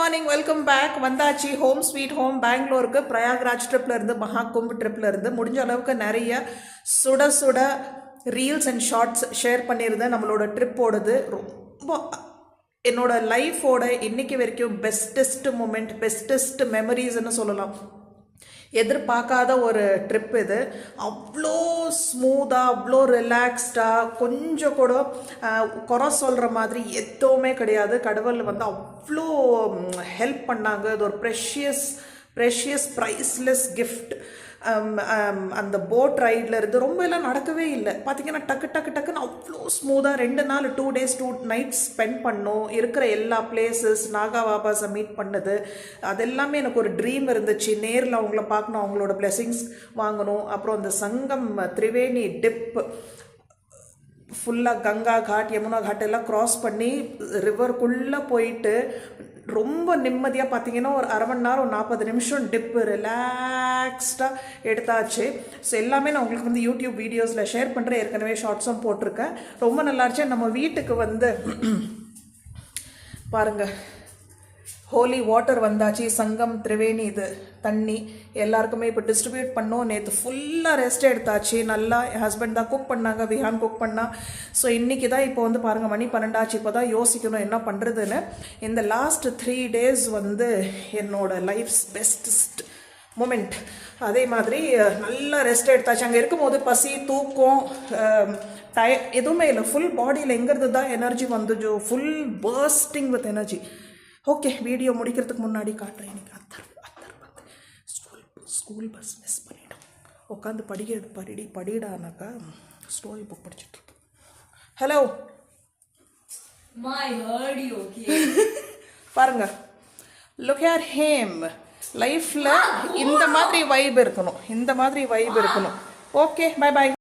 Morning, welcome back. வந்தாச்சு home sweet home பெங்களூருக்கு. பிரயாக்ராஜ் ட்ரிப்பில் இருந்து மகாகும்ப் ட்ரிப்பில் இருந்து முடிஞ்ச அளவுக்கு நிறைய சுட சுட ரீல்ஸ் அண்ட் ஷார்ட்ஸ் ஷேர் பண்ணியிருந்தேன். நம்மளோட ட்ரிப்போடது ரொம்ப என்னோட லைஃபோட இன்னைக்கு வரைக்கும் பெஸ்டஸ்ட் மூமெண்ட், பெஸ்டஸ்ட் மெமரிஸ்ன்னு சொல்லலாம். எதிர்பார்க்காத ஒரு ட்ரிப் இது. அவ்வளோ ஸ்மூத்தாக, அவ்வளோ ரிலாக்ஸ்டாக, கொஞ்சம் கூட குறை சொல்கிற மாதிரி எதுவுமே கிடையாது. கடவுள் வந்து அவ்வளோ ஹெல்ப் பண்ணாங்க. இது ஒரு ப்ரெஷியஸ் ப்ரைஸ்லெஸ் கிஃப்ட். அந்த போட் ரைடில் இருந்து ரொம்ப எல்லாம் நடக்கவே இல்லை. பார்த்தீங்கன்னா டக்குன்னு அவ்வளோ ஸ்மூத்தாக 2 நாள் 2 days 2 nights ஸ்பெண்ட் பண்ணோம். இருக்கிற எல்லா பிளேசஸ், நாகா வாபாஸை மீட் பண்ணது, அதெல்லாமே எனக்கு ஒரு ட்ரீம் இருந்துச்சு. நேரில் அவங்கள பார்க்கணும், அவங்களோட பிளெஸிங்ஸ் வாங்கணும். அப்புறம் அந்த சங்கம் திரிவேணி டிப் ஃபுல்லாக கங்கா காட், யமுனா காட் எல்லாம் க்ராஸ் பண்ணி ரிவருக்குள்ளே போயிட்டு ரொம்ப நிம்மதியாக பார்த்தீங்கன்னா ஒரு அரை மணி நேரம் 40 நிமிஷம் டிப்பு ரிலாக்ஸ்டாக எடுத்தாச்சு. ஸோ எல்லாமே நான் உங்களுக்கு வந்து யூடியூப் வீடியோஸில் ஷேர் பண்ணுறேன். ஏற்கனவே ஷார்ட்ஸும் போட்டிருக்கேன். ரொம்ப நல்லாச்சு. நம்ம வீட்டுக்கு வந்து பாருங்கள், ஹோலி வாட்டர் வந்தாச்சு. சங்கம் திரிவேணி இது தண்ணி எல்லாருக்குமே இப்போ டிஸ்ட்ரிபியூட் பண்ணோம். நேற்று ஃபுல்லாக ரெஸ்ட் எடுத்தாச்சு. நல்லா என் ஹஸ்பண்ட் தான் குக் பண்ணாங்க, விஹான் குக் பண்ணா. ஸோ இன்றைக்கி தான் இப்போ வந்து பாருங்கள் மணி 12 ஆச்சு. இப்போ தான் யோசிக்கணும் என்ன பண்ணுறதுன்னு. இந்த லாஸ்ட் 3 days வந்து என்னோட லைஃப்ஸ் பெஸ்டஸ்ட் மூமெண்ட். அதே மாதிரி நல்லா ரெஸ்ட் எடுத்தாச்சு. அங்கே இருக்கும்போது பசி, தூக்கம், எதுவுமே இல்லை. ஃபுல் பாடியில் எங்கிறது தான் எனர்ஜி வந்துச்சோ, full bursting with energy. Okay, video முடிக்கிறதுக்கு முன்னாடி காட்டுறேன். எனக்கு அத்தர் ஸ்கூல் பஸ் மிஸ் பண்ணிட்டோம். உட்காந்து படிடானாக்கா ஸ்டோரி புக் படிச்சுட்ருக்கேன். ஹலோ பாருங்க, லுக் அட் ஹிம். லைஃப்பில் இந்த மாதிரி வைப் இருக்கணும். Okay, bye bye.